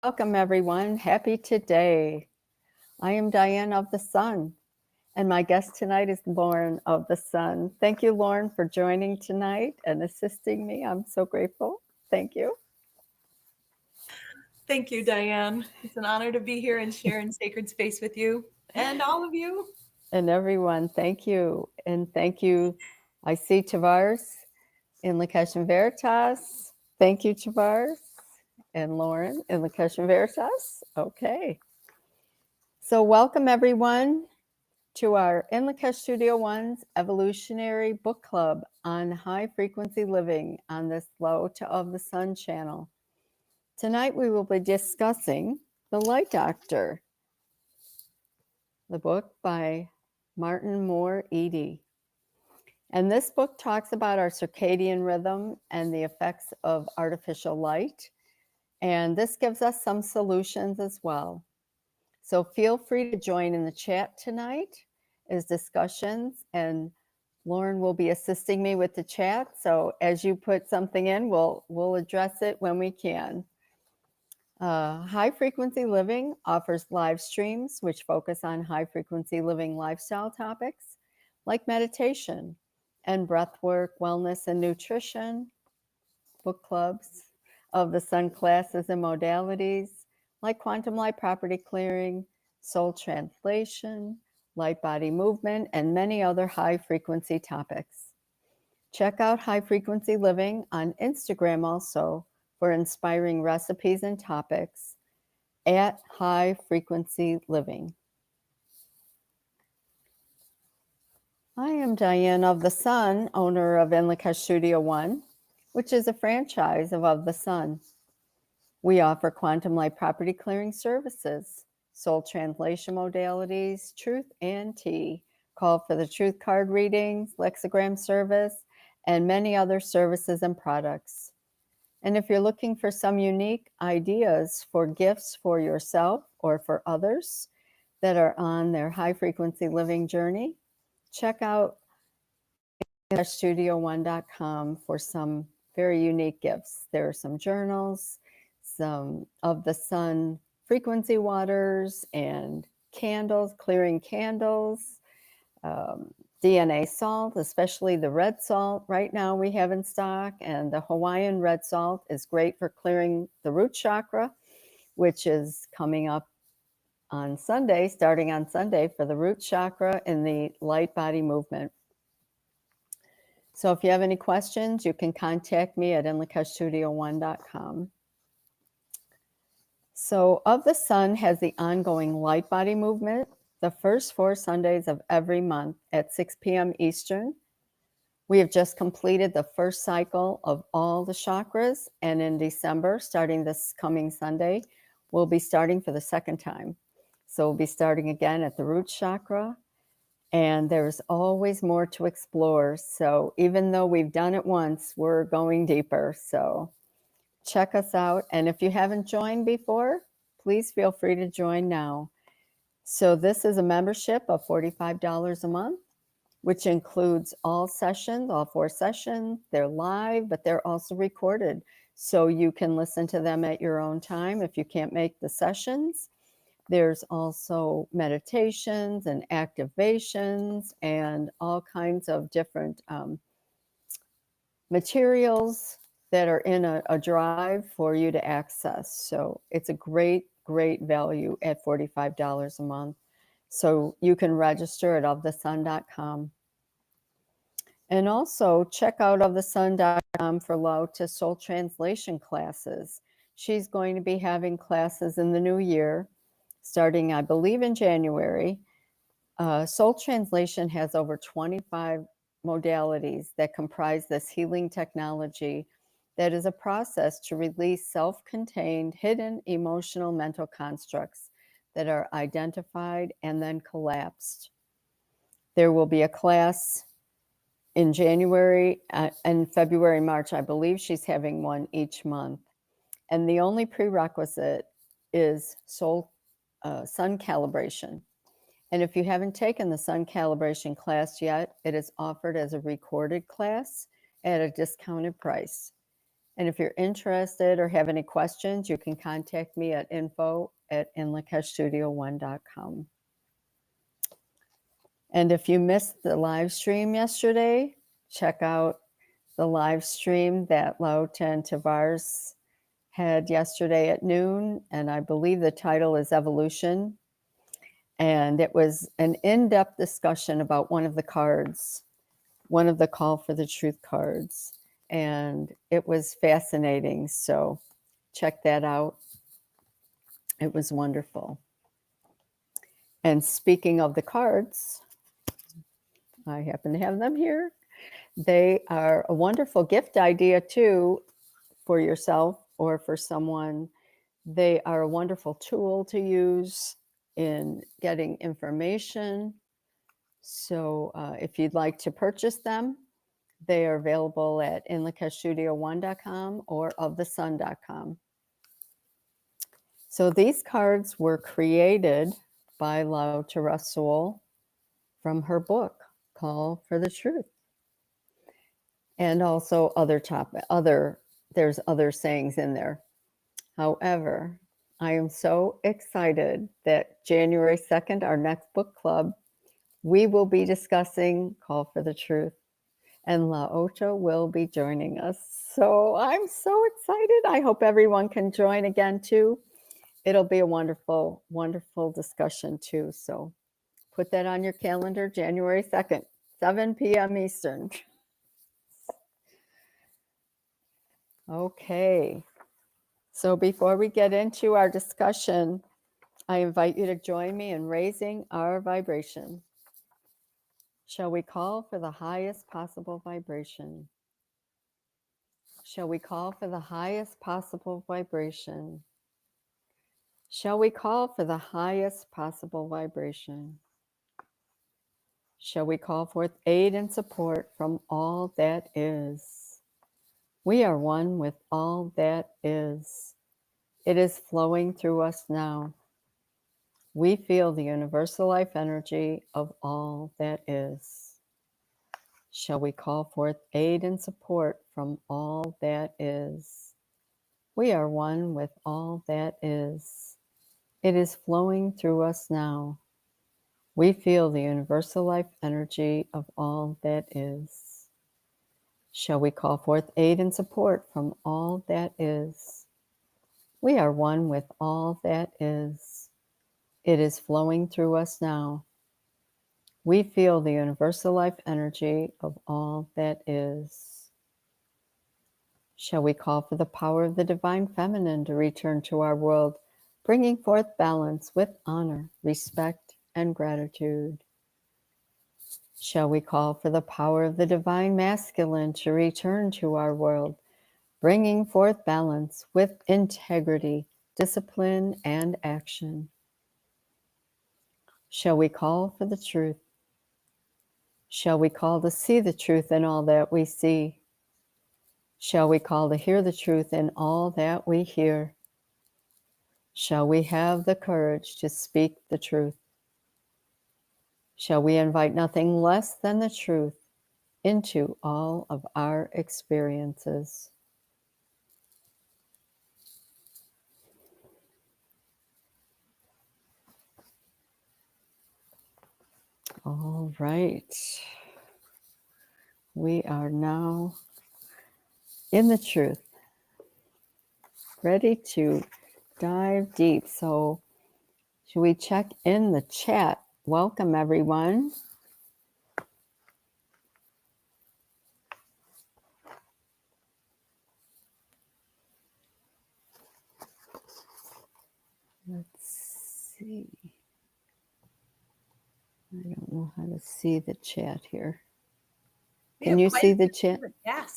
Welcome, everyone. Happy today. I am Diane of the Sun, and my guest tonight is Lauren of the Sun. Thank you, Lauren, for joining tonight and assisting me. I'm so grateful. Thank you. Thank you, Diane. It's an honor to be here and share in sacred space with you and all of you. And everyone, thank you. And thank you. I see Tavares in Lakesh and Veritas. Thank you, Tavares. And Lauren in Lakesh and Veritas. Okay. So, welcome, everyone, to our In Lakesh Studio One's Evolutionary Book Club on high frequency living on this Low to Of the Sun channel. Tonight we will be discussing The Light Doctor, the book by Martin Moore Eady. And this book talks about our circadian rhythm and the effects of artificial light. And this gives us some solutions as well. So feel free to join in the chat tonight as discussions, and Lauren will be assisting me with the chat. So as you put something in, we'll address it when we can. High frequency living offers live streams which focus on high frequency living lifestyle topics like meditation and breath work, wellness and nutrition, book clubs of the sun classes and modalities like quantum light property clearing, soul translation, light body movement, and many other high frequency topics. Check out High Frequency Living on Instagram also for inspiring recipes and topics at High Frequency Living. I am Diane of the Sun, owner of In Lakesh Studio One, which is a franchise of the Sun. We offer quantum light property clearing services, soul translation modalities, truth and tea, call for the truth card readings, lexigram service, and many other services and products. And if you're looking for some unique ideas for gifts for yourself or for others that are on their high frequency living journey, check out studio1.com for some very unique gifts. There are some journals, some of the sun frequency waters, and candles, clearing candles, DNA salt, especially the red salt right now we have in stock. And the Hawaiian red salt is great for clearing the root chakra, which is coming up on Sunday, starting on Sunday for the root chakra in the light body movement. So if you have any questions, you can contact me at inlakeshstudio1.com. So Of the Sun has the ongoing light body movement the first 4 Sundays of every month at 6 p.m. Eastern. We have just completed the first cycle of all the chakras, and in December, starting this coming Sunday, we'll be starting for the second time. So we'll be starting again at the root chakra, and there's always more to explore. So even though we've done it once, we're going deeper. So check us out. And if you haven't joined before, please feel free to join now. So this is a membership of $45 a month, which includes all sessions, all 4 sessions. They're live, but they're also recorded. So you can listen to them at your own time if you can't make the sessions. There's also meditations and activations and all kinds of different materials that are in a drive for you to access. So it's a great, great value at $45 a month. So you can register at ofthesun.com. And also check out ofthesun.com for Lao to Soul Translation classes. She's going to be having classes in the new year, starting, I believe, in January. Soul Translation has over 25 modalities that comprise this healing technology that is a process to release self-contained, hidden emotional mental constructs that are identified and then collapsed. There will be a class in January and February, March. I believe she's having one each month. And the only prerequisite is sun calibration. And if you haven't taken the sun calibration class yet, it is offered as a recorded class at a discounted price. And if you're interested or have any questions, you can contact me at info@inlakeshstudio1.com. And if you missed the live stream yesterday, check out the live stream that Lauta and Tavares had yesterday at noon. And I believe the title is Evolution. And it was an in-depth discussion about one of the cards, one of the Call for the Truth cards. And it was fascinating. So check that out. It was wonderful. And speaking of the cards, I happen to have them here. They are a wonderful gift idea too for yourself or for someone. They are a wonderful tool to use in getting information. So if you'd like to purchase them, they are available at inlakeshstudio1.com or ofthesun.com. So these cards were created by Lauta Russell from her book, Call for the Truth. And also there's other sayings in there. However, I am so excited that January 2nd, our next book club, we will be discussing Call for the Truth, and Lauta will be joining us. So I'm so excited. I hope everyone can join again too. It'll be a wonderful, wonderful discussion too. So put that on your calendar, January 2nd, 7 p.m. Eastern. Okay. So before we get into our discussion, I invite you to join me in raising our vibration. Shall we call for the highest possible vibration? Shall we call for the highest possible vibration? Shall we call for the highest possible vibration? Shall we call forth aid and support from all that is? We are one with all that is. It is flowing through us now. We feel the universal life energy of all that is. Shall we call forth aid and support from all that is? We are one with all that is. It is flowing through us now. We feel the universal life energy of all that is. Shall we call forth aid and support from all that is? We are one with all that is. It is flowing through us now. We feel the universal life energy of all that is. Shall we call for the power of the divine feminine to return to our world, bringing forth balance with honor, respect, and gratitude? Shall we call for the power of the divine masculine to return to our world, bringing forth balance with integrity, discipline, and action? Shall we call for the truth? Shall we call to see the truth in all that we see? Shall we call to hear the truth in all that we hear? Shall we have the courage to speak the truth? Shall we invite nothing less than the truth into all of our experiences? All right. We are now in the truth, ready to dive deep. So, should we check in the chat? Welcome, everyone. Let's see. I don't know how to see the chat here. Can you see the chat?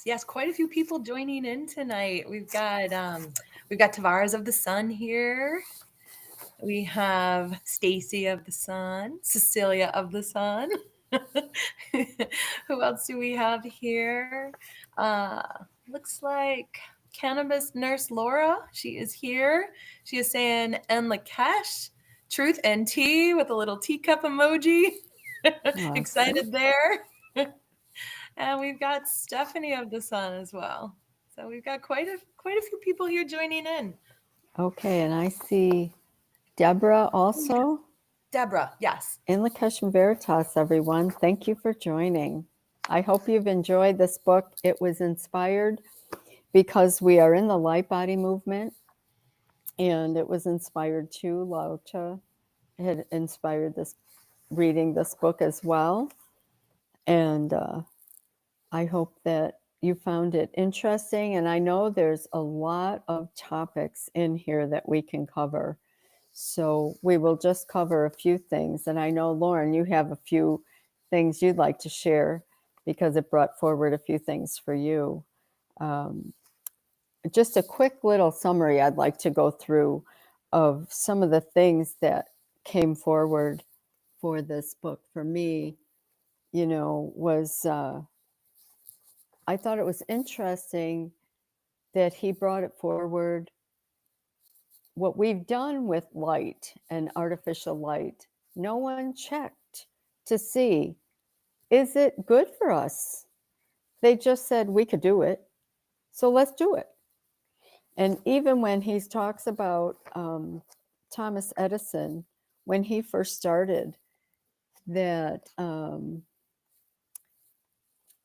Yes, quite a few people joining in tonight. We've got Tavares of the Sun here. We have Stacy of the Sun, Cecilia of the Sun. Who else do we have here? Looks like Cannabis Nurse Laura. She is here. She is saying "En Lakesh, truth and tea" with a little teacup emoji. Awesome. Excited there. And we've got Stephanie of the Sun as well. So we've got quite a few people here joining in. Okay, and I see Deborah also. Deborah, yes. In Lakesh Veritas, everyone. Thank you for joining. I hope you've enjoyed this book. It was inspired because we are in the light body movement, and it was inspired too. Lauta had inspired this reading this book as well. And I hope that you found it interesting. And I know there's a lot of topics in here that we can cover. So we will just cover a few things. And I know, Lauren, you have a few things you'd like to share because it brought forward a few things for you. Um, just a quick little summary I'd like to go through of some of the things that came forward for this book for me, was I thought it was interesting that he brought it forward. What we've done with light and artificial light, no one checked to see, is it good for us? They just said we could do it, so let's do it. And even when he talks about Thomas Edison, when he first started, that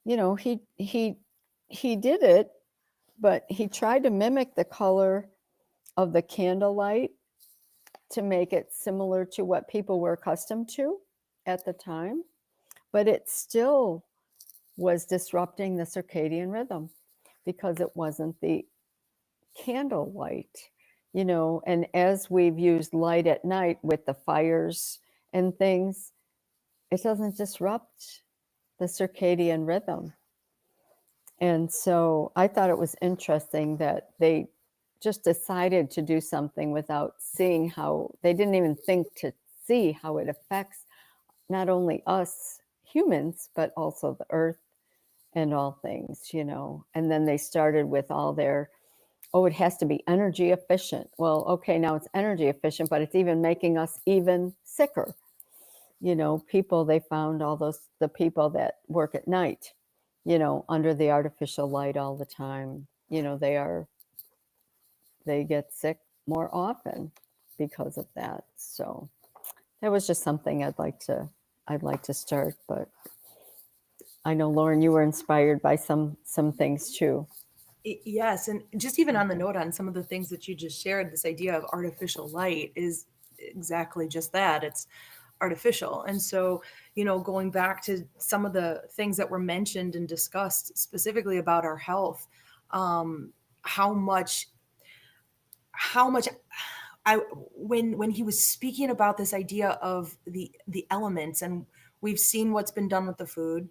he did it, but he tried to mimic the color of the candlelight to make it similar to what people were accustomed to at the time, but it still was disrupting the circadian rhythm because it wasn't the candlelight, and as we've used light at night with the fires and things, it doesn't disrupt the circadian rhythm. And so I thought it was interesting that they just decided to do something without seeing how, they didn't even think to see how it affects not only us humans, but also the earth and all things, And then they started with all their, oh, it has to be energy efficient. Well, okay, now it's energy efficient, but it's even making us even sicker. People, they found the people that work at night, under the artificial light all the time, they get sick more often because of that. So that was just something I'd like to start, but I know, Lauren, you were inspired by some things too. Yes, and just even on the note on some of the things that you just shared, this idea of artificial light is exactly just that. It's artificial. And so, going back to some of the things that were mentioned and discussed specifically about our health, um, how much how much I when he was speaking about this idea of the elements, and we've seen what's been done with the food,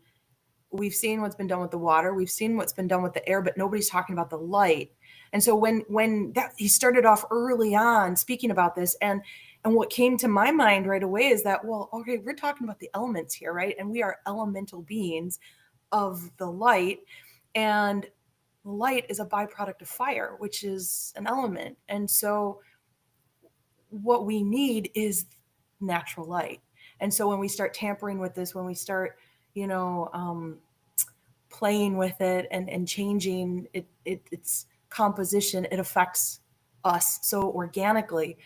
we've seen what's been done with the water, we've seen what's been done with the air, but nobody's talking about the light. And so when that he started off early on speaking about this, and what came to my mind right away is that, well, okay, we're talking about the elements here, right? And we are elemental beings of the light, and light is a byproduct of fire, which is an element. And so what we need is natural light. And so when we start tampering with this, when we start, you know, playing with it and changing its composition, it affects us so organically.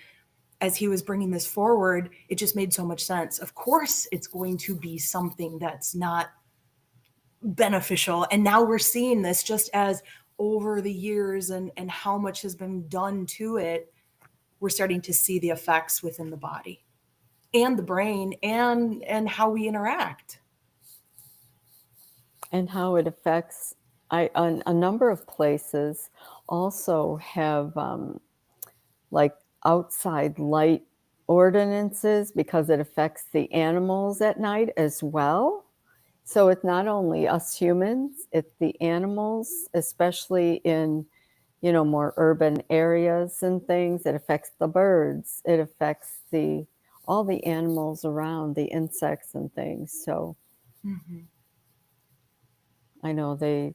As he was bringing this forward, it just made so much sense. Of course, it's going to be something that's not beneficial. And now we're seeing this just as over the years and how much has been done to it, we're starting to see the effects within the body and the brain and how we interact. And how it affects, a number of places also have like outside light ordinances because it affects the animals at night as well. So it's not only us humans, it's the animals, especially in, more urban areas and things. It affects the birds. It affects all the animals around, the insects and things. So Mm-hmm. I know they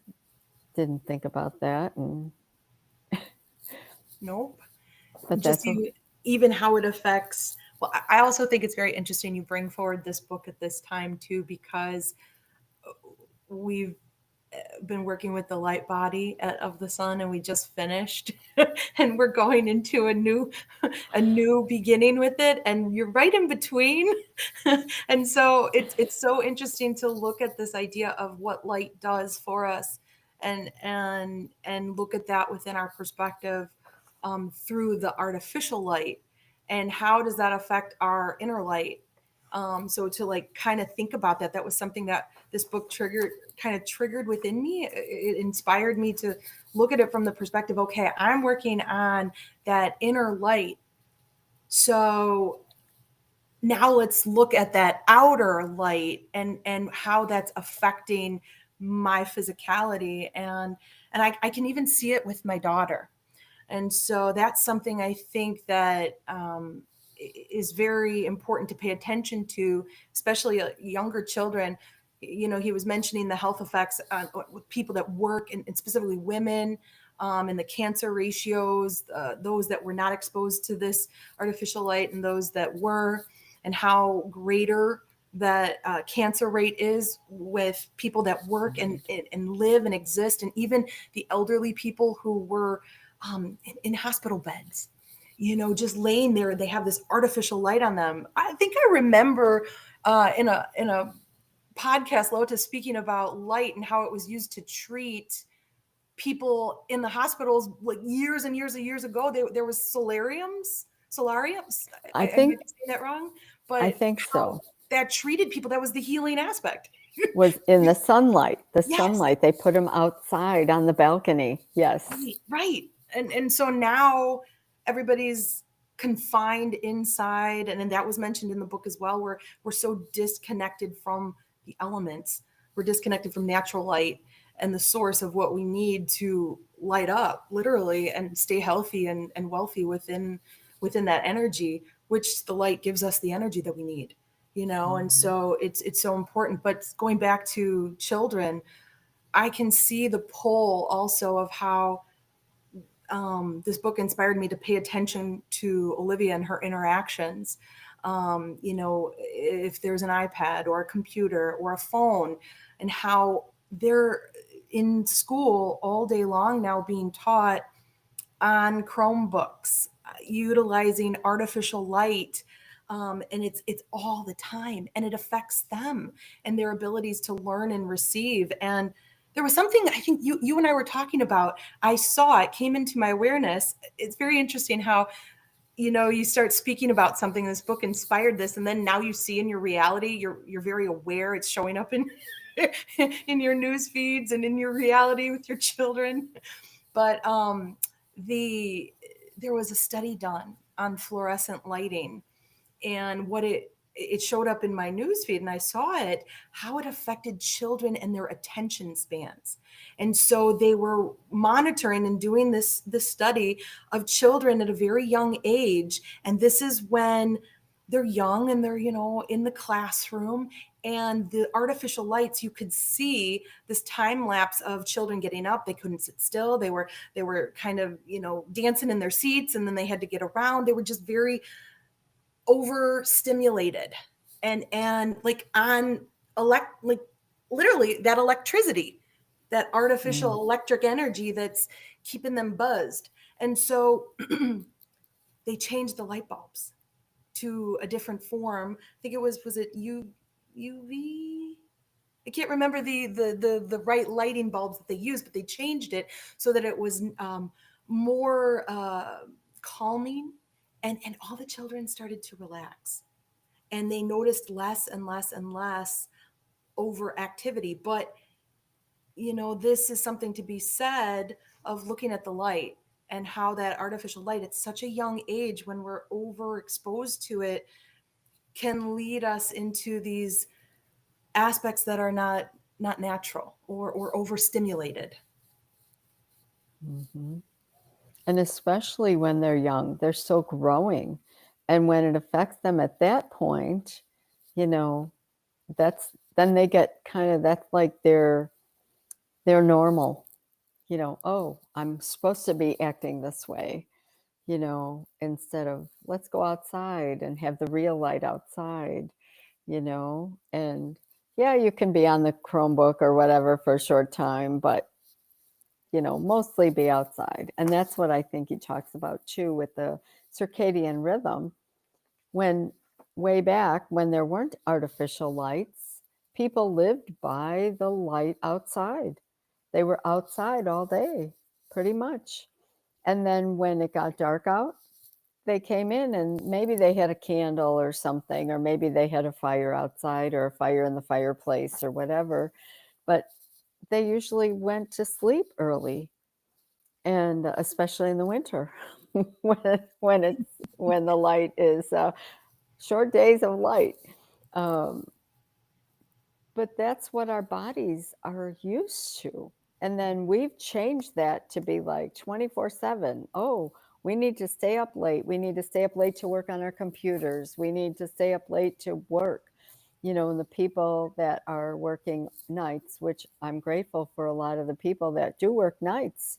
didn't think about that, Nope. but Just that's even how it affects. Well, I also think it's very interesting you bring forward this book at this time too, because we've been working with the light body of the sun, and we just finished, and we're going into a new beginning with it, and you're right in between. And so it's so interesting to look at this idea of what light does for us, and look at that within our perspective, through the artificial light, and how does that affect our inner light. So to like kind of think about that, that was something that this book triggered within me. It inspired me to look at it from the perspective, okay, I'm working on that inner light. So now let's look at that outer light, and how that's affecting my physicality. And I can even see it with my daughter. And so that's something I think that is very important to pay attention to, especially younger children. You know, he was mentioning the health effects with people that work, and specifically women, and the cancer ratios, those that were not exposed to this artificial light and those that were, and how greater that cancer rate is with people that work and live and exist, and even the elderly people who were in hospital beds, you know, just laying there. They have this artificial light on them. I think I remember in a podcast, Lotus speaking about light and how it was used to treat people in the hospitals like years and years and years ago. There was solariums. I I might think be saying that wrong, I but think how so. that treated people. That was the healing aspect. Was in the sunlight. The Yes. sunlight. They put them outside on the balcony. Yes. Right. And so now everybody's confined inside, and then that was mentioned in the book as well, where we're so disconnected from the elements. We're disconnected from natural light and the source of what we need to light up, literally, and stay healthy and wealthy within that energy, which the light gives us the energy that we need, you know. And so it's so important. But going back to children, I can see the pull also of how this book inspired me to pay attention to Olivia and her interactions. You know, if there's an iPad or a computer or a phone, and how they're in school all day long now being taught on Chromebooks, utilizing artificial light. And it's all the time, and it affects them and their abilities to learn and receive. And there was something I think you and I were talking about. I saw it came into my awareness. It's very interesting how, you know, you start speaking about something, this book inspired this, and then now you see in your reality, you're very aware it's showing up in in your news feeds and in your reality with your children. But the there was a study done on fluorescent lighting, and what it showed up in my newsfeed, and I saw it, how it affected children and their attention spans. And so they were monitoring and doing this study of children at a very young age, and this is when they're young and they're, you know, in the classroom, and the artificial lights, you could see this time lapse of children getting up. They couldn't sit still. They were kind of, you know, dancing in their seats, and then they had to get around. They were just very overstimulated, and like on like literally that electricity, that artificial Mm. electric energy that's keeping them buzzed. And so they changed the light bulbs to a different form. I think it was it UV. I can't remember the right lighting bulbs that they used, but they changed it so that it was more calming, and all the children started to relax, and they noticed less and less and less overactivity. But you know, this is something to be said of looking at the light, and how that artificial light at such a young age, when we're overexposed to it, can lead us into these aspects that are not natural, or overstimulated. Mhm. And especially when they're young, they're still growing. And when it affects them at that point, you know, that's then they get kind of that's like their normal, you know, oh, I'm supposed to be acting this way, you know, instead of let's go outside and have the real light outside, you know, and Yeah, you can be on the Chromebook or whatever for a short time, but mostly be outside. And that's what I think he talks about too with the circadian rhythm. When way back when there weren't artificial lights, people lived by the light outside. They were outside all day, pretty much. And then when it got dark out, they came in and maybe they had a candle or something, or maybe they had a fire outside or a fire in the fireplace or whatever. But they usually went to sleep early, and especially in the winter when the light is short days of light. Um, but that's what our bodies are used to. And then we've changed that to be like 24/7. Oh, we need to stay up late. We need to stay up late to work on our computers. We need to stay up late to work. And the people that are working nights, which I'm grateful for a lot of the people that do work nights,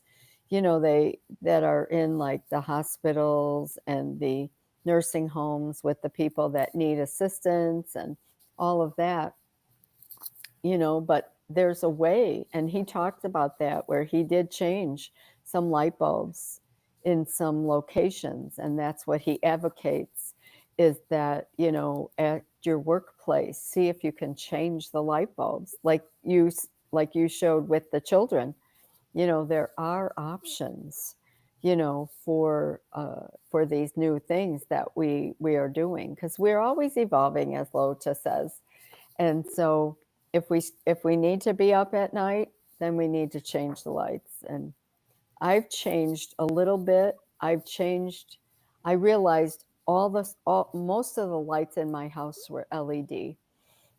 they that are in like the hospitals and the nursing homes with the people that need assistance and all of that, but there's a way. And he talked about that where he did change some light bulbs in some locations. And that's what he advocates is that, at your workplace, see if you can change the light bulbs like you showed with the children. There are options, for these new things that we are doing because we're always evolving, as Lota says. And so if we need to be up at night, then we need to change the lights. And I've changed a little bit. I realized most of the lights in my house were LED.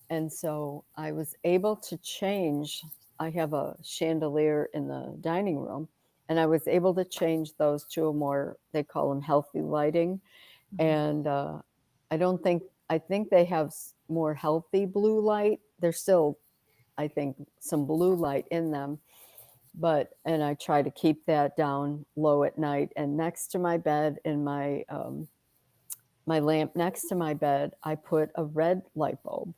And so I was able to change. I have a chandelier in the dining room, and I was able to change those to a more, they call them healthy lighting. And I don't think, I think they have more healthy blue light. There's still, I think, some blue light in them, and I try to keep that down low at night. And next to my bed, in my lamp next to my bed, I put a red light bulb.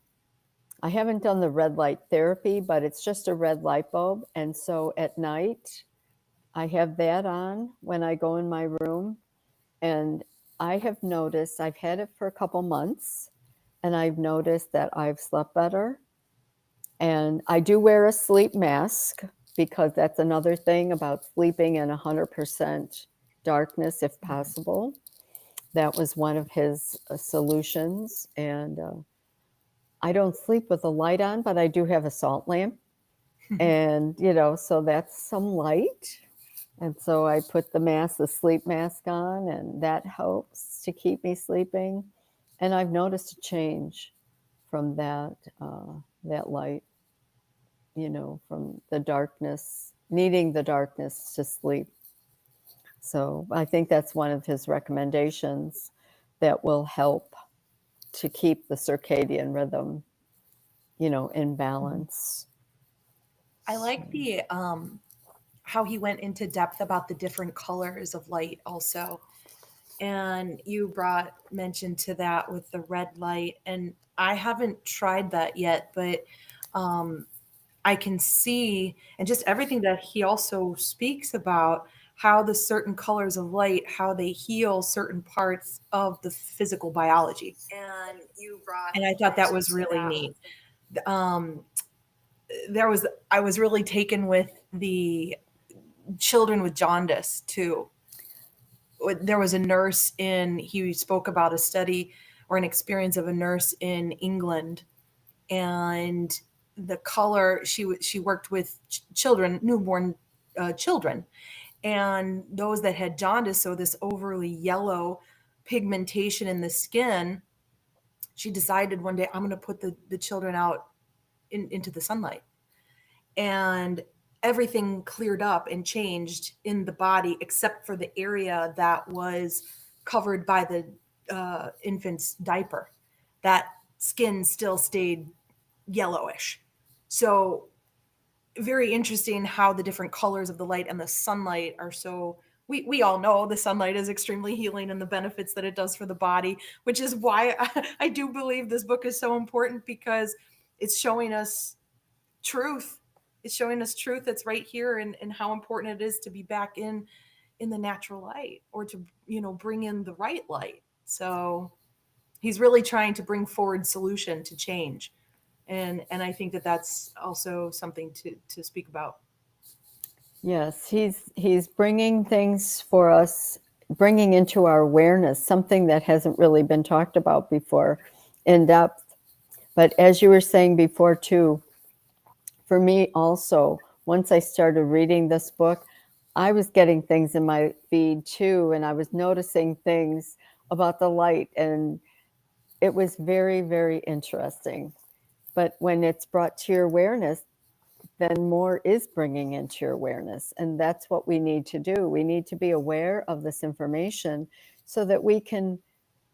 I haven't done the red light therapy, but it's just a red light bulb. And so at night, I have that on when I go in my room. And I have noticed, I've had it for a couple months, and I've noticed that I've slept better. And I do wear a sleep mask because that's another thing about sleeping in 100% darkness if possible. That was one of his solutions. And I don't sleep with a light on, but I do have a salt lamp. And, so that's some light. And so I put the sleep mask on, and that helps to keep me sleeping. And I've noticed a change from that light, from the darkness, needing the darkness to sleep. So I think that's one of his recommendations that will help to keep the circadian rhythm, in balance. I like the how he went into depth about the different colors of light also. And you brought mention to that with the red light, and I haven't tried that yet, but I can see, and just everything that he also speaks about how the certain colors of light, how they heal certain parts of the physical biology. And I thought that was really neat. Um, I was really taken with the children with jaundice too. There was a nurse he spoke about a study or an experience of a nurse in England, and the color she worked with children, newborn children, and those that had jaundice, so this overly yellow pigmentation in the skin. She decided one day, I'm going to put the children out into the sunlight, and everything cleared up and changed in the body except for the area that was covered by the infant's diaper. That skin still stayed yellowish. So very interesting how the different colors of the light and the sunlight are so, we all know the sunlight is extremely healing and the benefits that it does for the body, which is why I do believe this book is so important, because it's showing us truth. It's showing us truth that's right here, and how important it is to be back in the natural light, or to, bring in the right light. So he's really trying to bring forward solution to change. And I think that that's also something to speak about. Yes, he's bringing things for us, bringing into our awareness something that hasn't really been talked about before in depth. But as you were saying before too, for me also, once I started reading this book, I was getting things in my feed too, and I was noticing things about the light, and it was very, very interesting. But when it's brought to your awareness, then more is bringing into your awareness. And that's what we need to do. We need to be aware of this information so that we can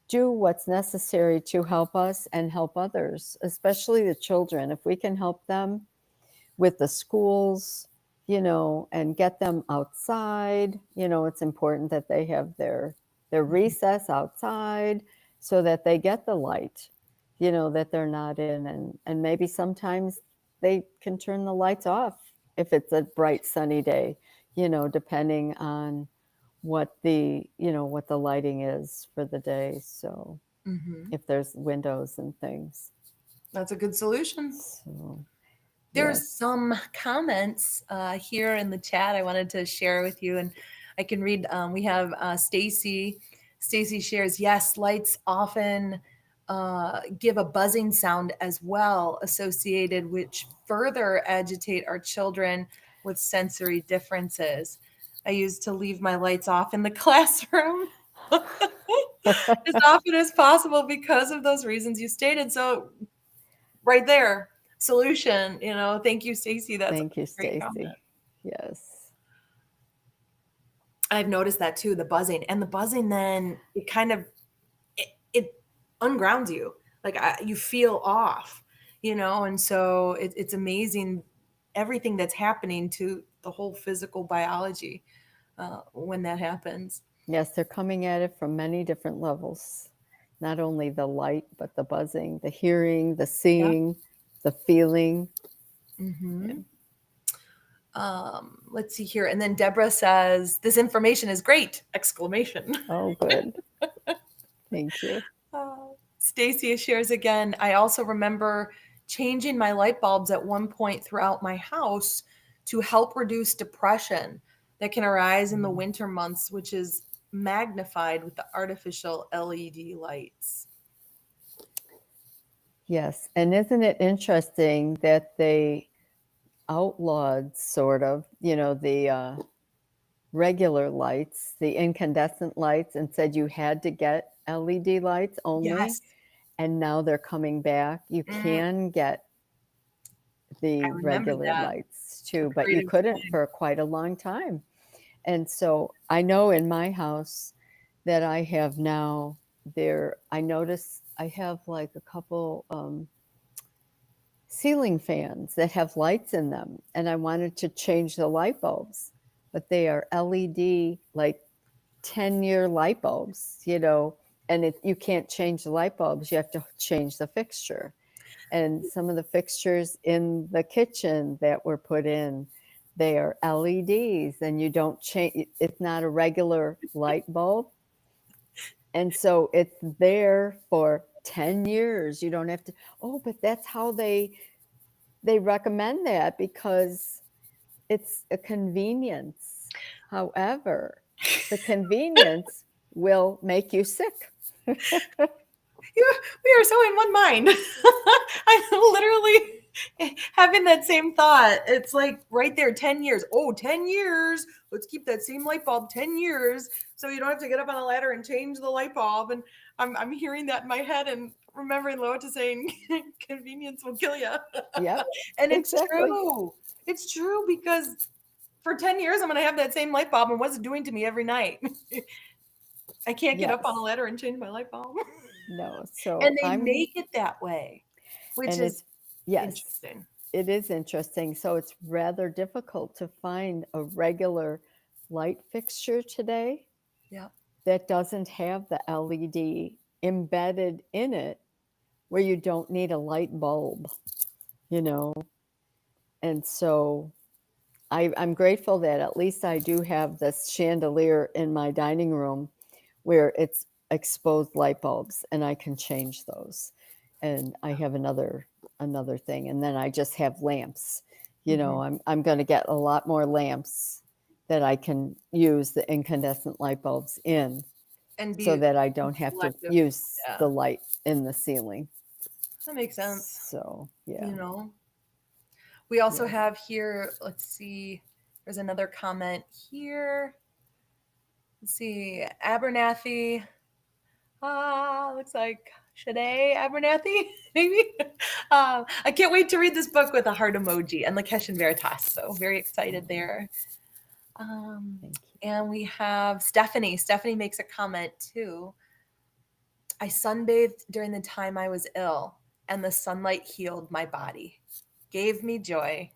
do what's necessary to help us and help others, especially the children. If we can help them with the schools, and get them outside, it's important that they have their recess outside so that they get the light, that they're not in, and maybe sometimes they can turn the lights off if it's a bright sunny day, depending on what the lighting is for the day. So Hmm. if there's windows and things. That's a good solution. So There's yes. some comments here in the chat I wanted to share with you, and I can read. We have Stacy. Stacy shares, yes, lights often give a buzzing sound as well, associated, which further agitate our children with sensory differences. I used to leave my lights off in the classroom as often as possible because of those reasons you stated. So right there, solution. Thank you, Stacy. That's a Thank you, great comment. Stacy. Yes. I've noticed that too, the buzzing. And the buzzing, then it kind of it ungrounds you. Like, you feel off, and so it's amazing everything that's happening to the whole physical biology when that happens. Yes, they're coming at it from many different levels. Not only the light, but the buzzing, the hearing, the Yeah. seeing, the feeling. Yeah. Hmm. Let's see here. And then Deborah says, this information is great! Exclamation. Oh, good. Thank you. Stacy shares again, I also remember changing my light bulbs at one point throughout my house to help reduce depression that can arise in the winter months, which is magnified with the artificial LED lights. Yes. And isn't it interesting that they outlawed sort of, the regular lights, the incandescent lights, and said you had to get LED lights only. Yes. And now they're coming back. You Mm, can get I the remember regular that. lights A too, but you period of couldn't time. for quite a long time. And so I know in my house that I have now, I notice I have like a couple ceiling fans that have lights in them, and I wanted to change the light bulbs, but they are LED, like 10-year light bulbs, and you can't change the light bulbs, you have to change the fixture. And some of the fixtures in the kitchen that were put in, they are LEDs, and you don't change, it's not a regular light bulb. And so it's there for 10 years. You don't have to, oh, but that's how they recommend that because it's a convenience. However, the convenience will make you sick. We are so in one mind. I'm literally having that same thought. It's like right there, 10 years. Oh, 10 years. Let's keep that same light bulb 10 years so you don't have to get up on a ladder and change the light bulb. And I'm hearing that in my head and remembering Lotta saying, convenience will kill you. Yep, And it's exactly. true. It's true because for 10 years, I'm going to have that same light bulb. And what's it doing to me every night? I can't get up on a Yes. ladder and change my light bulb. No. So And they make it that way, which and is it's, yes, interesting. it is interesting. So it's rather difficult to find a regular light fixture today Yeah. that doesn't have the LED embedded in it where you don't need a light bulb. you know. And so I'm grateful that at least I do have this chandelier in my dining room where it's exposed light bulbs and I can change those. And I have another thing. And then I just have lamps. Mhm. I'm going to get a lot more lamps that I can use the incandescent light bulbs in And so be that I don't have to selective. use Yeah, the light in the ceiling. that makes sense. So, yeah. You know, we also Yes. have here, let's see, there's another comment here. Let's see, Abernathy. Looks like Shade Abernathy, maybe. I can't wait to read this book with a heart emoji and Lakesh and Veritas. So very excited there. Um, Thank you. and we have Stephanie. Stephanie makes a comment too. I sunbathed during the time I was ill, and the sunlight healed my body, gave me joy,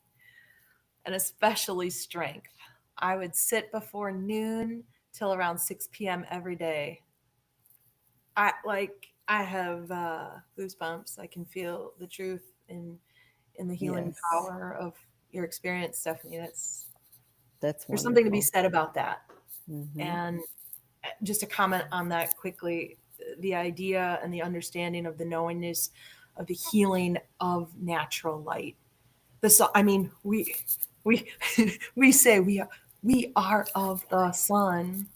and especially strength. I would sit before noon till around 6 p.m. every day. I have goosebumps. I can feel the truth in the healing Yes. power of your experience, Stephanie. That's There's something to be wonderful. said about that. Hmm. And just to comment on that quickly, the idea and the understanding of the knowingness of the healing of natural light. I mean, we we say we are of the sun,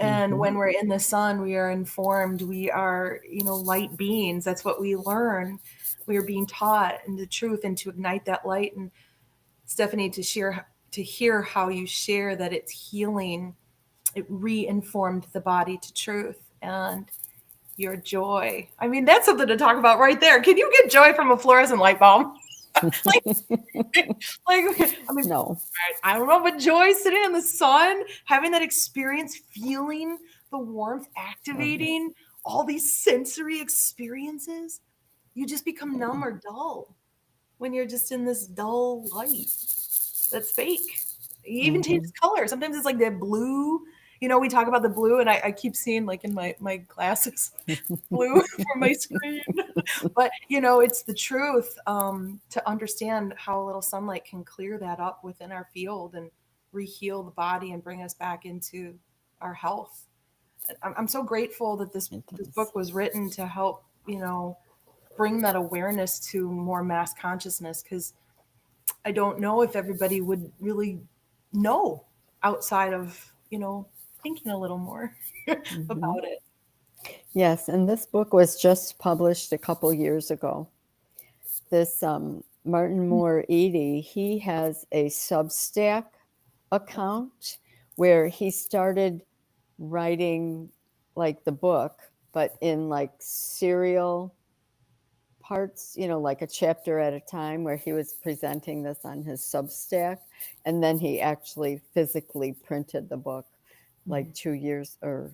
and Hmm. when we're in the sun, we are informed. We are, light beings. That's what we learn. We are being taught in the truth, and to ignite that light. And Stephanie, to hear how you share that it's healing, it re-informed the body to truth and your joy. I mean, that's something to talk about right there. Can you get joy from a fluorescent light bulb? like, I mean, No. I don't know, but joy sitting in the sun, having that experience, feeling the warmth, Of this. activating all these sensory experiences, you just become numb Yeah. or dull when you're just in this dull light that's fake. It even changes Hmm. color. Sometimes it's like that blue. We talk about the blue, and I keep seeing, like, in my glasses, blue for my screen. But it's the truth, to understand how a little sunlight can clear that up within our field and reheal the body and bring us back into our health. I'm so grateful that It this does. book was written to help bring that awareness to more mass consciousness, because I don't know if everybody would really know outside of thinking a little more Hmm. about it. Yes, and this book was just published a couple years ago. This Martin Moore Eady, he has a Substack account where he started writing like the book, but in like serial parts, like a chapter at a time, where he was presenting this on his Substack. And then he actually physically printed the book like 2 years or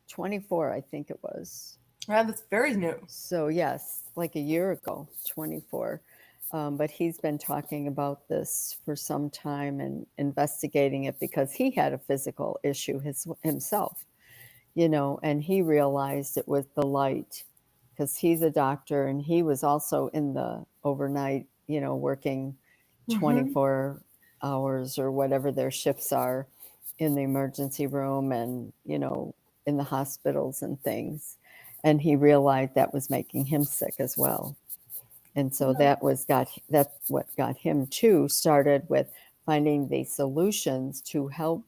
24, I think it was. Yeah, that's very new. So, yes, like a year ago, 24. But he's been talking about this for some time and investigating it because he had a physical issue himself, and he realized it was the light because he's a doctor and he was also in the overnight, working Mm-hmm. 24 hours or whatever their shifts are in the emergency room and, in the hospitals and things. And he realized that was making him sick as well. And so that's what got him too started with finding the solutions to help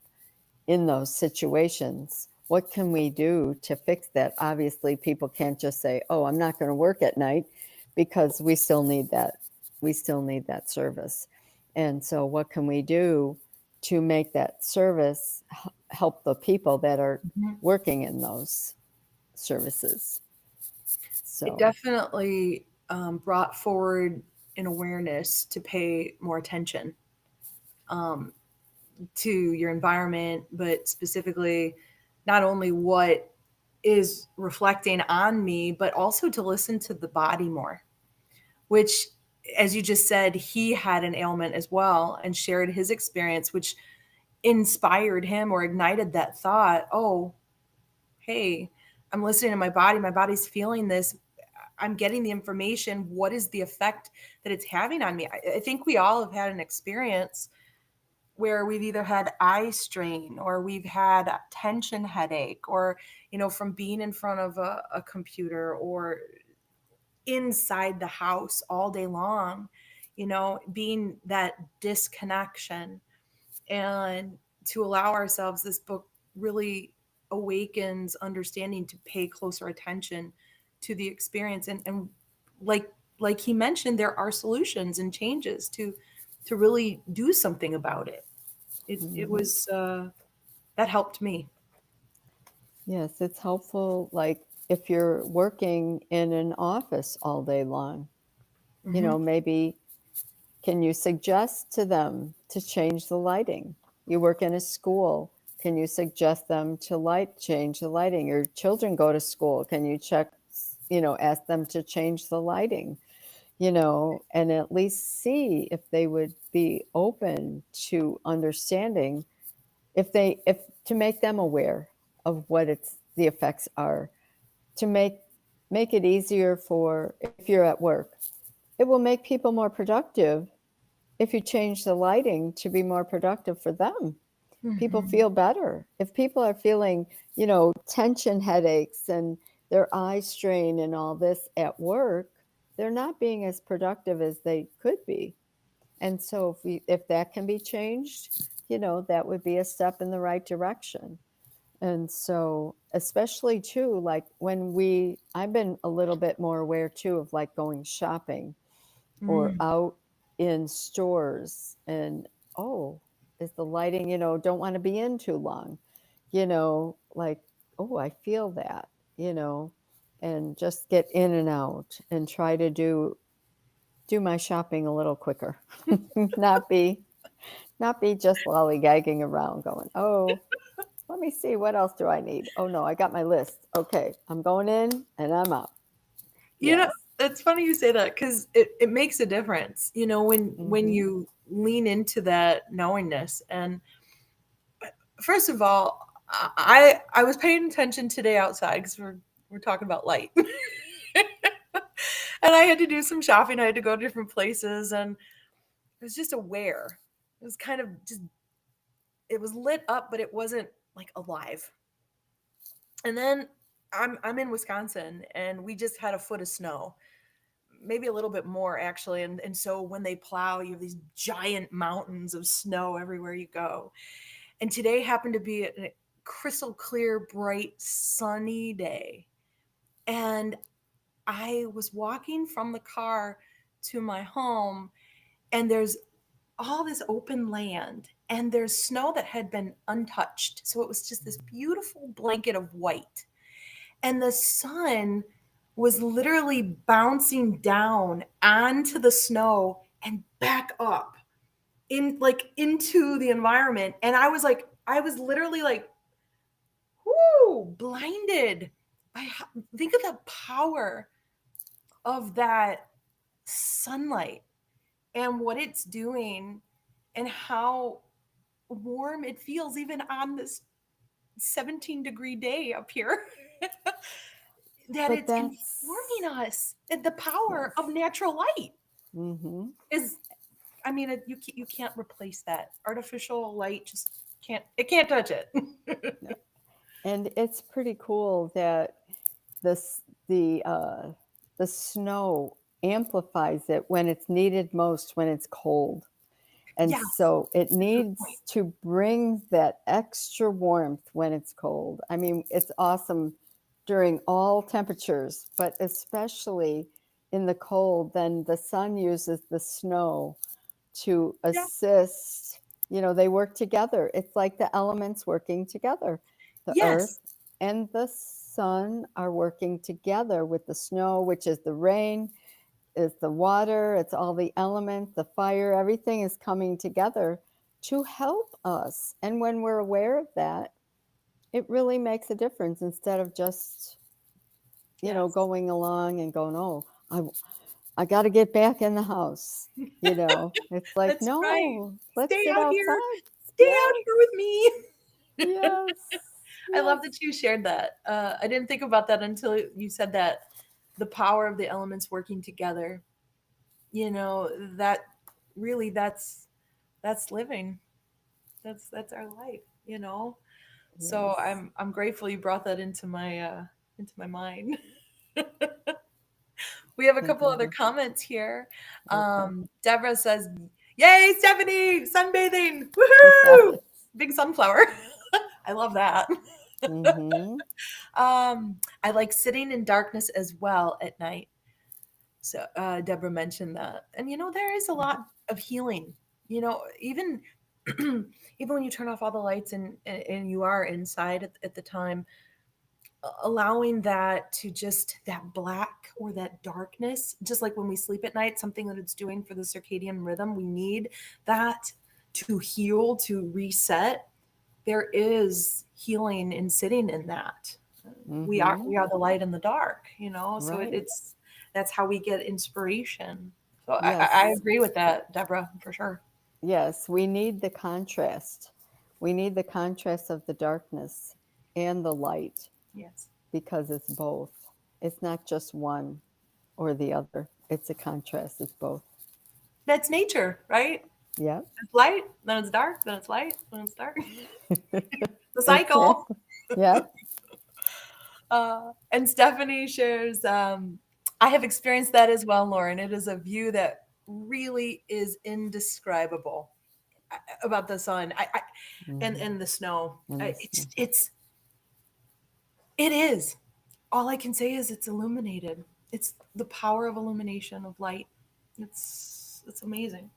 in those situations. What can we do to fix that? Obviously, people can't just say, "Oh, I'm not going to work at night," because we still need that. We still need that service. And so, what can we do to make that service help the people that are Mm-hmm. working in those services? It So, definitely brought forward an awareness to pay more attention um, to your environment, but specifically not only what is reflecting on me, but also to listen to the body more, which, as you just said, he had an ailment as well and shared his experience, which inspired him or ignited that thought. Oh, hey, I'm listening to my body. My body's feeling this. I'm getting the information. What is the effect that it's having on me? I think we all have had an experience where we've either had eye strain or we've had a tension headache, or from being in front of a computer or inside the house all day long, being that disconnection. And to allow ourselves, this book really awakens understanding to pay closer attention to the experience. And like he mentioned, there are solutions and changes to really do something about it. It Mhm. was that helped me. Yes, it's helpful. Like if you're working in an office all day long, Hmm. maybe can you suggest to them to change the lighting? You work in a school. Can you suggest them to change the lighting? Your children go to school. Can you ask them to change the lighting? And at least see if they would be open to understanding, if to make them aware of what the effects are, to make it easier for if you're at work. It will make people more productive if you change the lighting to be more productive for them. People Hmm. feel better. If people are feeling, tension headaches and their eye strain and all this at work, they're not being as productive as they could be. And so if that can be changed, that would be a step in the right direction. And so, especially too, like I've been a little bit more aware too of like going shopping or Mm. out in stores and, oh, is the lighting, don't want to be in too long, like, oh, I feel that, you know, and just get in and out and try to do my shopping a little quicker. not be not be just lollygagging around going, oh, let me see, what else do I need? Oh no, I got my list. Okay, I'm going in and I'm out. You know, Yes. it's funny you say that because it makes a difference, when Mm-hmm. you lean into that knowingness. And first of all, I was paying attention today outside because we're talking about light. And I had to do some shopping. I had to go to different places, and it was just aware. It was kind of just, it was lit up, but it wasn't like alive. And then I'm in Wisconsin, and we just had a foot of snow, maybe a little bit more actually. And so when they plow, you have these giant mountains of snow everywhere you go. And today happened to be a crystal clear, bright, sunny day. And I was walking from the car to my home, and there's all this open land, and there's snow that had been untouched. So it was just this beautiful blanket of white. And the sun was literally bouncing down onto the snow and back up into the environment. And I was literally like, whoo, blinded by think of the power of that sunlight and what it's doing, and how warm it feels even on this 17-degree day up here. That But it's that's, informing us. And the power of yes. natural light Mm-hmm. is, I mean, you can't replace that. Artificial light just can't touch it. No. And it's pretty cool that this the snow amplifies it when it's needed most, when it's cold. And Yes, so it that's a good point. needs to bring that extra warmth when it's cold. I mean, it's awesome during all temperatures, but especially in the cold, then the sun uses the snow to Yeah. assist. They work together. It's like the elements working together. The earth Yes. and the sun are working together with the snow, which is the rain, is the water, it's all the elements, the fire, everything is coming together to help us. And when we're aware of that, it really makes a difference instead of just, Yes. going along and going, oh, I got to get back in the house. It's like, That's right. no, let's Stay get out here. outside. Stay out Yes, here with me. yes, I love yes. that you shared that. I didn't think about that until you said that. the power of the elements working together, you know, that really that's living. That's our life, you know. So Yes. I'm grateful you brought that into my mind. We have a Thank couple other you. comments here. Okay. Deborah says, "Yay, Stephanie, sunbathing! Yes. Woohoo! Big sunflower. I love that." Mm-hmm. I like sitting in darkness as well at night. So Deborah mentioned that, and you know there is a lot of healing. You know, even even when you turn off all the lights and you are inside at the time, allowing that to just that black or that darkness, just like when we sleep at night, something that it's doing for the circadian rhythm, we need that to heal, to reset. There is healing in sitting in that. Mm-hmm. We are the light in the dark, you know. So Right. it's that's how we get inspiration. So I Yes. agree with that, Deborah, for sure. Yes. We need the contrast. We need the contrast of the darkness and the light Yes, because it's both. It's not just one or the other. It's a contrast. It's both. that's nature, right? Yep. It's light, then it's dark, then it's light, then it's dark. The cycle. Exactly. Yep. And Stephanie shares, I have experienced that as well, Lauren. It is a view that really is indescribable about the sun Mm-hmm. and the snow. And the snow. It is. All I can say is it's illuminated. It's the power of illumination of light. It's amazing.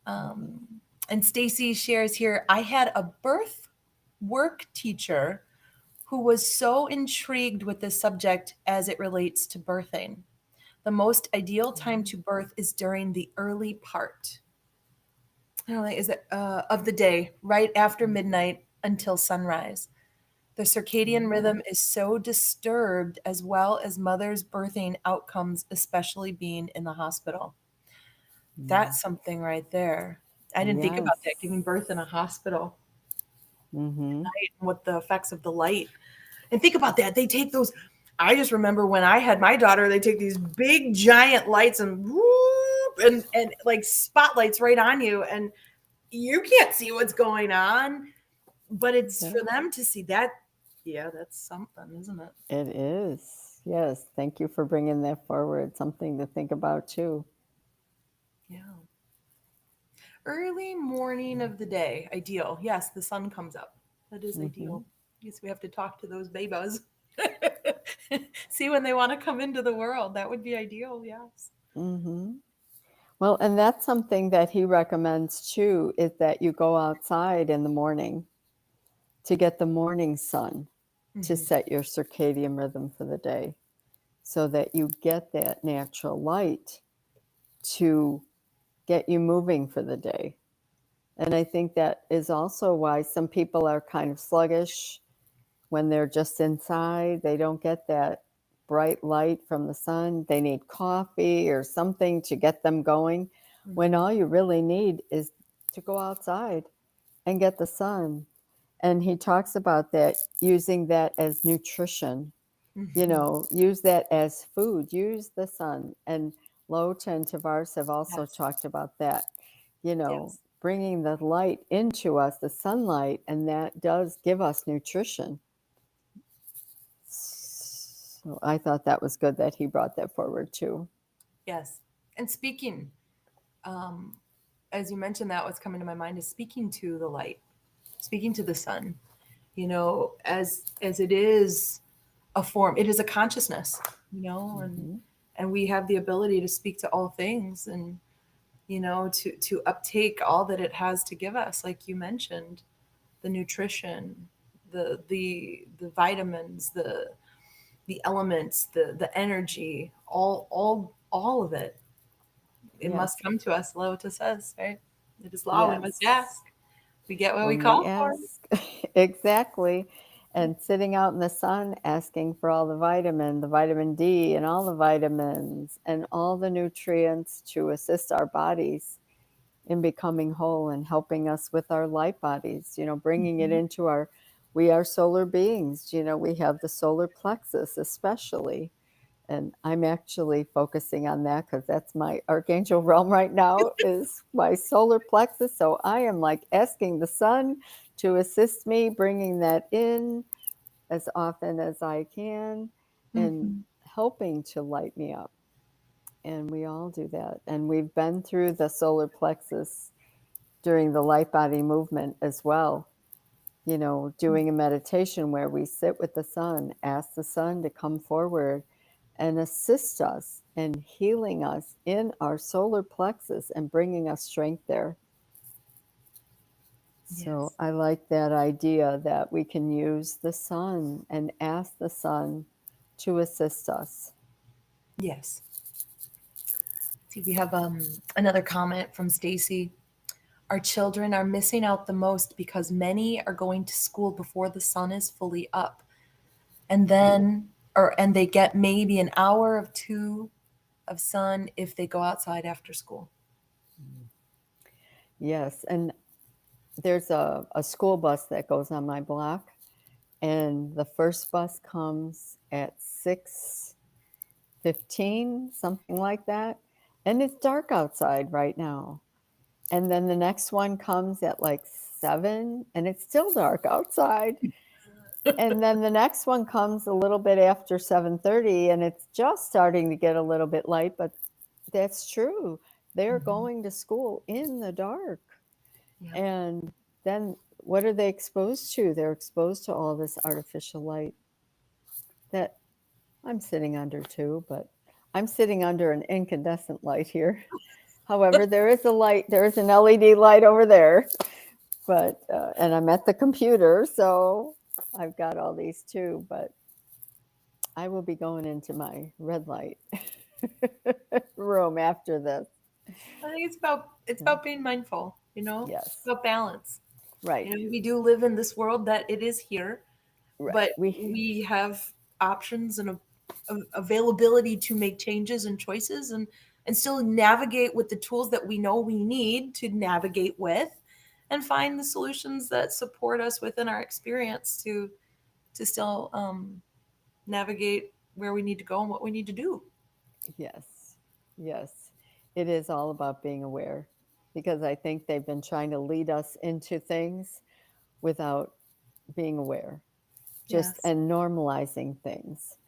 Mm-hmm. And Stacy shares here, I had a birth work teacher who was so intrigued with this subject as it relates to birthing. The most ideal time to birth is during the early part. I don't know, is it of the day, right after midnight until sunrise. The circadian Mm-hmm. rhythm is so disturbed, as well as mother's birthing outcomes, especially being in the hospital. That's something right there. I didn't think about that, giving Yes. birth in a hospital Mm-hmm. and what the effects of the light. And think about that. They take those. I just remember when I had my daughter, they take these big giant lights and whoop, and like spotlights right on you, and you can't see what's going on, but it's Yeah. for them to see that. Yeah, that's something, isn't it? It is. Yes. Thank you for bringing that forward. Something to think about too. Yeah. Early morning of the day, ideal. Yes, the sun comes up. That is Mm-hmm. ideal. Yes, we have to talk to those babas. See when they want to come into the world. That would be ideal. Yes. Mm-hmm. Well, and that's something that he recommends too, is that you go outside in the morning to get the morning sun to Hmm. set your circadian rhythm for the day so that you get that natural light to get you moving for the day. And I think that is also why some people are kind of sluggish when they're just inside. They don't get that bright light from the sun. They need coffee or something to get them going, when Hmm. all you really need is to go outside and get the sun. And he talks about that, using that as nutrition, Hmm. use that as food, use the sun. And Lota and Tavares have also Yes. talked about that, you know, Yes. bringing the light into us, the sunlight, and that does give us nutrition. So I thought that was good that he brought that forward too. Yes. And speaking, um, as you mentioned, that what's coming to my mind is speaking to the light, speaking to the sun. You know, as it is a form, it is a consciousness. You know, Hmm. and we have the ability to speak to all things and to uptake all that it has to give us, like you mentioned, the nutrition, the vitamins, the elements, the energy, all of it. It Yes, must come to us. Lota says, right? It is law. We must yes. ask. We get what we When we call for. ask, exactly. And sitting out in the sun asking for all the vitamin D, and all the vitamins and all the nutrients to assist our bodies in becoming whole and helping us with our light bodies, bringing it Mhm. into we are solar beings, we have the solar plexus, especially. And I'm actually focusing on that because that's my archangel realm right now is my solar plexus. So I am like asking the sun to assist me bringing that in as often as I can and Mhm. helping to light me up. And we all do that. And we've been through the solar plexus during the light body movement as well. You know, doing a meditation where we sit with the sun, ask the sun to come forward and assist us in healing us in our solar plexus and bringing us strength there. So Yes. I like that idea that we can use the sun and ask the sun to assist us. Yes. See, we have another comment from Stacy. Our children are missing out the most because many are going to school before the sun is fully up. And then and they get maybe an hour of two of sun if they go outside after school. Yes, and there's a school bus that goes on my block, and the first bus comes at 6:15, something like that, and it's dark outside right now. And then the next one comes at like 7, and it's still dark outside. And then the next one comes a little bit after 7:30, and it's just starting to get a little bit light, but that's true. They're Mhm. going to school in the dark. Yeah. And then what are they exposed to? They're exposed to all this artificial light that I'm sitting under too, but I'm sitting under an incandescent light here. However, there is a light, there is an LED light over there, but, and I'm at the computer, so I've got all these too, but I will be going into my red light room after this. I think it's about being mindful, It's Yes, about balance. right, We do live in this world that it is here, right. but we have options and availability to make changes and choices and still navigate with the tools that we know we need to navigate with and find the solutions that support us within our experience to still navigate where we need to go and what we need to do. Yes, yes. It is all about being aware because I think they've been trying to lead us into things without being aware, just Yes. and normalizing things.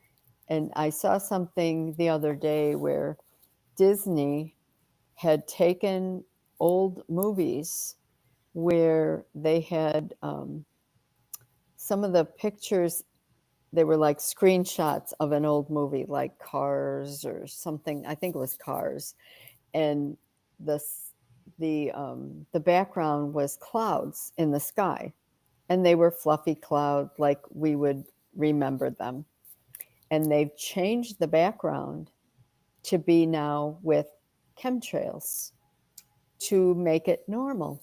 And I saw something the other day where Disney had taken old movies where they had some of the pictures, they were like screenshots of an old movie like Cars or something. I think it was Cars, and the the background was clouds in the sky, and they were fluffy clouds like we would remember them. And they've changed the background to be now with chemtrails to make it normal.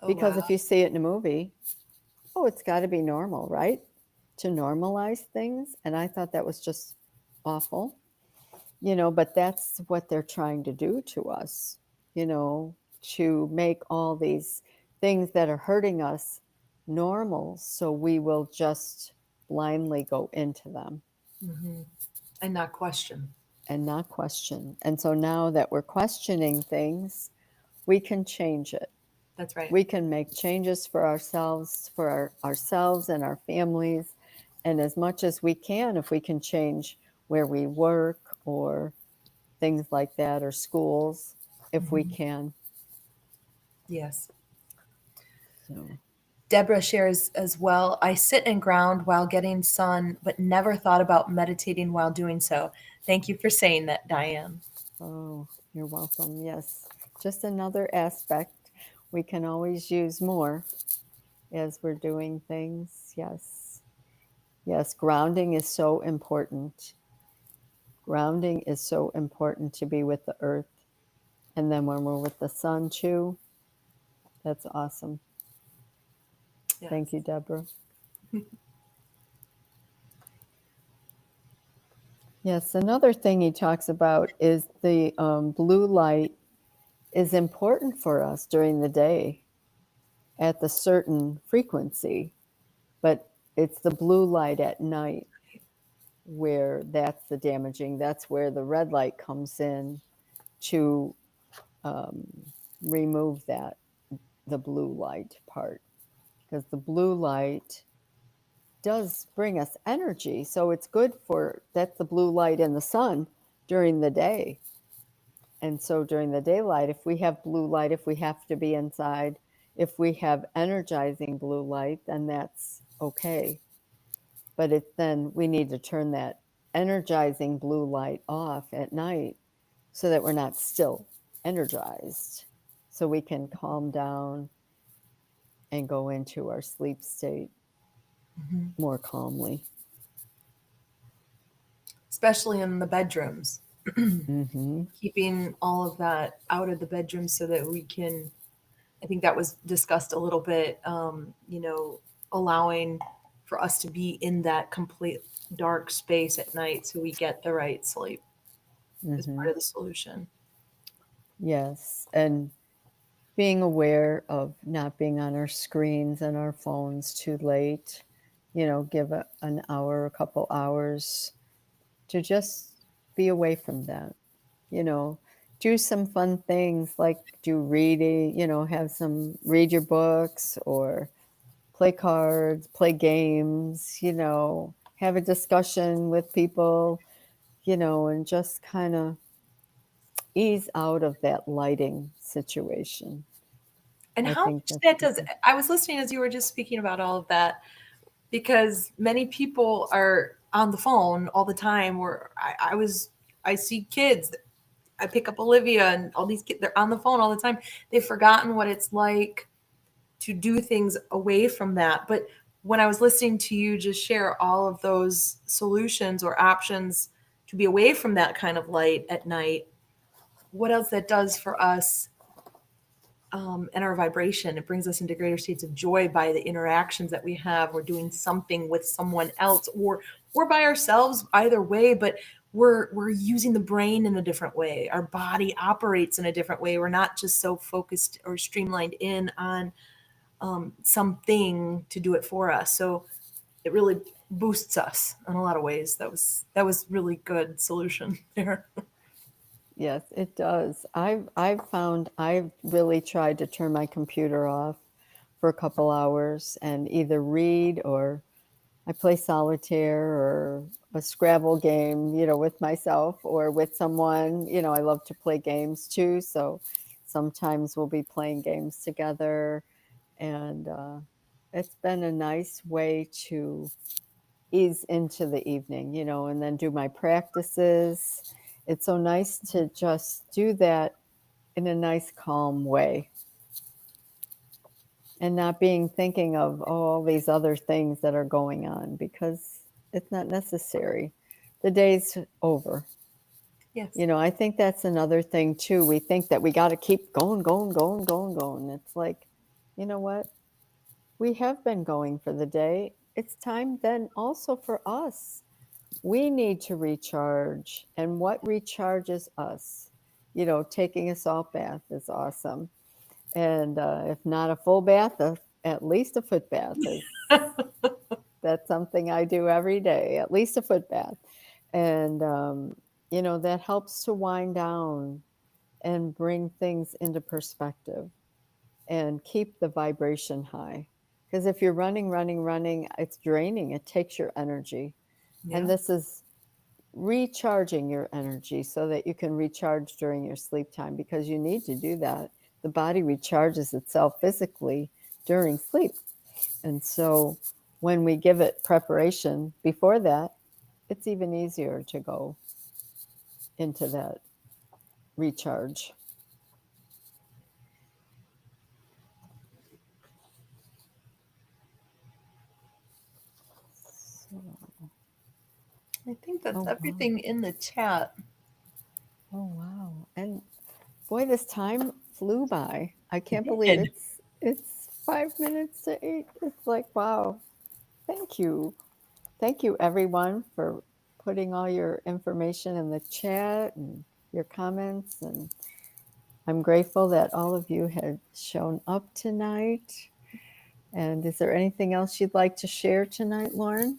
Oh Because wow. if you see it in a movie, oh, it's got to be normal, right? To normalize things. And I thought that was just awful, but that's what they're trying to do to us, to make all these things that are hurting us normal. So we will just blindly go into them Hmm. And not question. and not question. And so now that we're questioning things, we can change it. That's right. We can make changes for ourselves, for ourselves and our families. And as much as we can, if we can change where we work or things like that, or schools, if we Hmm. can. Yes. So, Deborah shares as well. I sit and ground while getting sun, but never thought about meditating while doing so. Thank you for saying that, Diane. oh, you're welcome. Yes, just another aspect. We can always use more as we're doing things. Yes. Yes, grounding is so important. Grounding is so important to be with the earth. And then when we're with the sun too, that's awesome. Thank Yes. you, Deborah. Yes, another thing he talks about is the blue light is important for us during the day at the certain frequency, but it's the blue light at night where that's the damaging. That's where the red light comes in to um, remove that, the blue light part, because the blue light does bring us energy. So it's good for, that's the blue light in the sun during the day. And so during the daylight, if we have blue light, if we have to be inside, if we have energizing blue light, then that's okay. But then we need to turn that energizing blue light off at night so that we're not still energized, so we can calm down and go into our sleep state more calmly. Especially in the bedrooms. Mm-hmm. Keeping all of that out of the bedroom so that we can, I think that was discussed a little bit, allowing for us to be in that complete dark space at night so we get the right sleep is Mm-hmm. part of the solution. Yes. And being aware of not being on our screens and our phones too late, give an hour, a couple hours to just be away from that, you know, do some fun things like do reading, read your books or play cards, play games, have a discussion with people, and just kind of ease out of that lighting situation. And I how think much that's that does, important. I was listening as you were just speaking about all of that, because many people are on the phone all the time. Where I see kids, I pick up Olivia and all these kids, they're on the phone all the time. They've forgotten what it's like to do things away from that. But when I was listening to you just share all of those solutions or options to be away from that kind of light at night, what else that does for us, and our vibration, it brings us into greater states of joy by the interactions that we have. We're doing something with someone else or by ourselves, either way, but we're using the brain in a different way. Our body operates in a different way. We're not just so focused or streamlined in on something to do it for us. So it really boosts us in a lot of ways. That was really good solution there. Yes, it does. I've found I've really tried to turn my computer off for a couple hours and either read or I play solitaire or a Scrabble game, with myself or with someone. I love to play games too, so sometimes we'll be playing games together, and it's been a nice way to ease into the evening, and then do my practices. It's so nice to just do that in a nice, calm way and not being thinking of all these other things that are going on because it's not necessary. The day's over. Yes. I think that's another thing too. We think that we got to keep going, going, going, going, going. It's like, you know what? We have been going for the day. It's time then also for us. We need to recharge. And what recharges us? Taking a salt bath is awesome. And if not a full bath, at least a foot bath is that's something I do every day, at least a foot bath. And, that helps to wind down and bring things into perspective and keep the vibration high. Because if you're running, running, running, it's draining, it takes your energy. Yeah. And this is recharging your energy so that you can recharge during your sleep time because you need to do that. The body recharges itself physically during sleep. And so when we give it preparation before that, it's even easier to go into that recharge. So, I think that's oh wow. everything in the chat. Oh wow. And boy, this time flew by. I can't believe Did. it's 5 minutes to 8. It's like, wow. Thank you. Thank you everyone for putting all your information in the chat and your comments, and I'm grateful that all of you had shown up tonight. And is there anything else you'd like to share tonight, Lauren?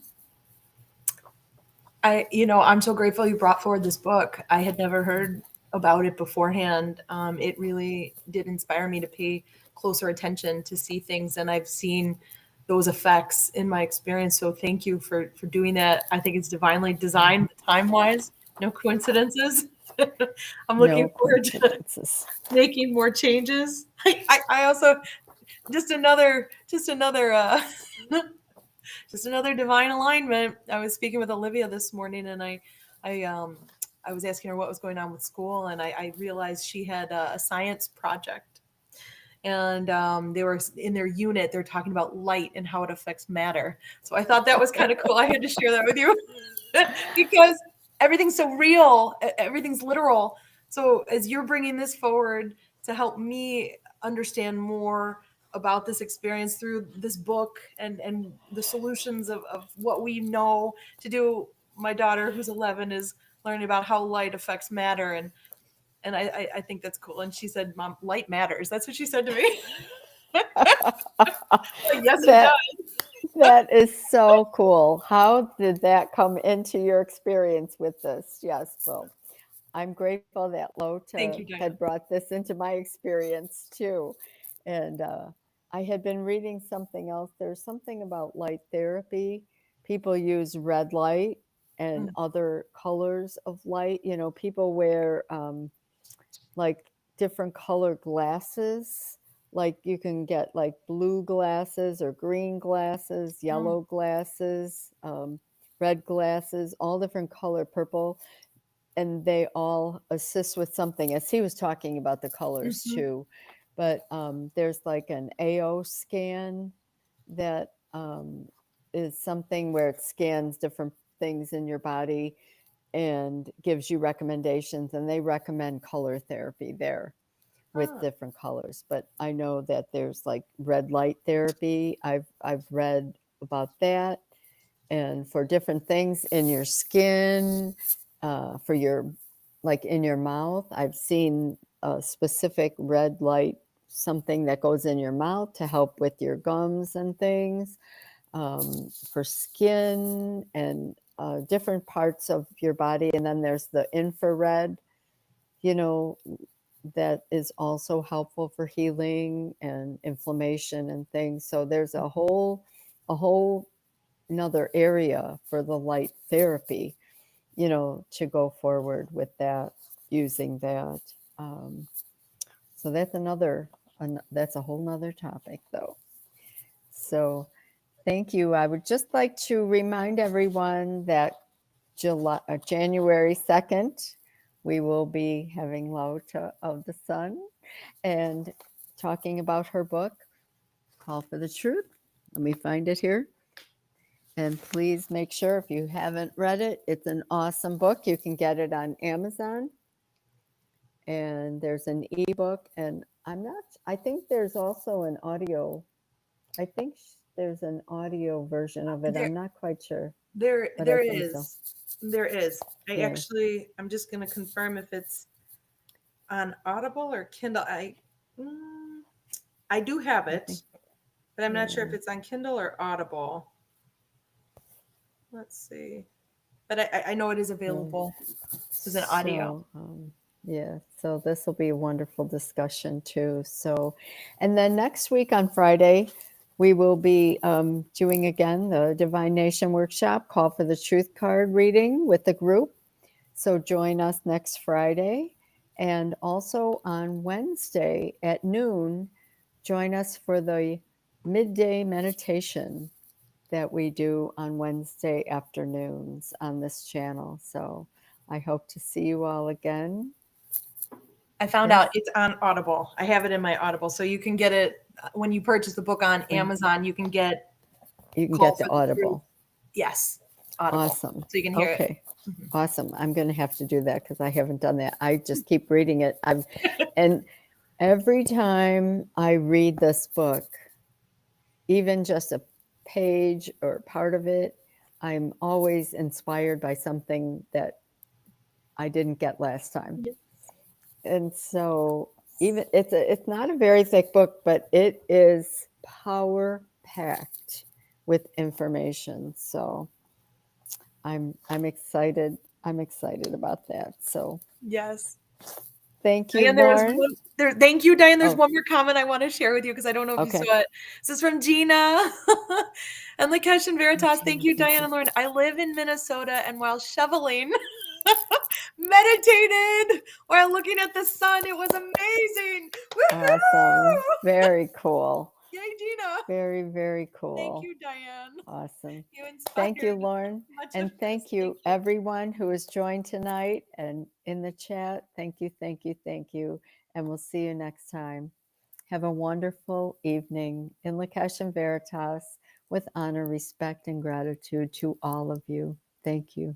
I'm so grateful you brought forward this book. I had never heard about it beforehand. It really did inspire me to pay closer attention to see things, and I've seen those effects in my experience. So thank you for doing that. I think it's divinely designed, time wise, no coincidences. I'm looking No forward to coincidences. making more changes. I also just another just another divine alignment. I was speaking with Olivia this morning, and I I was asking her what was going on with school, and I realized she had a science project, and they were in their unit. They're talking about light and how it affects matter. So I thought that was kind of cool. I had to share that with you because everything's so real, everything's literal. So as you're bringing this forward to help me understand more about this experience through this book and the solutions of what we know to do, my daughter who's 11 is learning about how light affects matter, and I think that's cool. And she said, "Mom, light matters." That's what she said to me. Like, yes, it That does. that is so cool. How did that come into your experience with this? Yes, so I'm grateful that Thank Lota you, Diane. had brought this into my experience too. And I had been reading something else. There's something about light therapy. People use red light and Mm, other colors of light. People wear like different color glasses. Like you can get like blue glasses or green glasses, mm, yellow glasses, red glasses, all different color, purple, and they all assist with something. As he was talking about the colors mhm. too, but there's like an AO scan that is something where it scans different things in your body and gives you recommendations, and they recommend color therapy there with Ah, different colors. But I know that there's like red light therapy. I've read about that, and for different things in your skin, for your like in your mouth. I've seen a specific red light, something that goes in your mouth to help with your gums and things, for skin and different parts of your body. And then there's the infrared, you know, that is also helpful for healing and inflammation and things. So there's a whole another area for the light therapy, to go forward with that, using that. Um, so that's a whole nother topic though. So thank you. I would just like to remind everyone that January 2nd, we will be having Lauta of the Sun and talking about her book, Call for the Truth. Let me find it here. And please make sure, if you haven't read it, it's an awesome book. You can get it on Amazon, and there's an ebook. And I think there's also an audio. I think there's an audio version of it. there, I'm not quite sure, there, but I there think so. is, there is. There. I'm just going to confirm if it's on Audible or Kindle. I do have I it, think, but I'm not sure if yeah. it's on Kindle or Audible. Let's see. But I know it is Yeah. available as an audio. Yeah, so this will be a wonderful discussion too. So, and then next week on Friday, we will be doing again the Divine Nation workshop, Call for the Truth card reading with the group. So join us next Friday. And also on Wednesday at noon, join us for the midday meditation that we do on Wednesday afternoons on this channel. So I hope to see you all again. I found Yes, out it's on Audible. I have it in my Audible, so you can get it when you purchase the book on when Amazon. You can get you can Call get the for the Truth. Audible. Yes, Audible, Awesome. so you can hear it. Okay. Mhm. Awesome. I'm going to have to do that because I haven't done that. I just keep reading it. And every time I read this book, even just a page or part of it, I'm always inspired by something that I didn't get last time. Yes. And so even it's not a very thick book, but it is power packed with information. So I'm excited. I'm excited about that. So Yes. thank you, Diane, there was Lauren. one there. Thank you, Diane. There's Oh, one more comment I want to share with you because I don't know if you okay. saw it. This is from Gina and Lakesh and Oh, Veritas. Thank Gina, you, thank Diane you. and Lauren. I live in Minnesota, and while shoveling, meditated while looking at the sun. It was amazing. Awesome. Woohoo! Very cool. Yay, Gina. Very, very Thank cool. you, Diane. Awesome. You Thank you, inspired Lauren. much of And this. thank you, Thank you. everyone who has joined tonight and in the chat. Thank you, thank you, thank you. And we'll see you next time. Have a wonderful evening in Lakesh and Veritas with honor, respect, and gratitude to all of you. Thank you.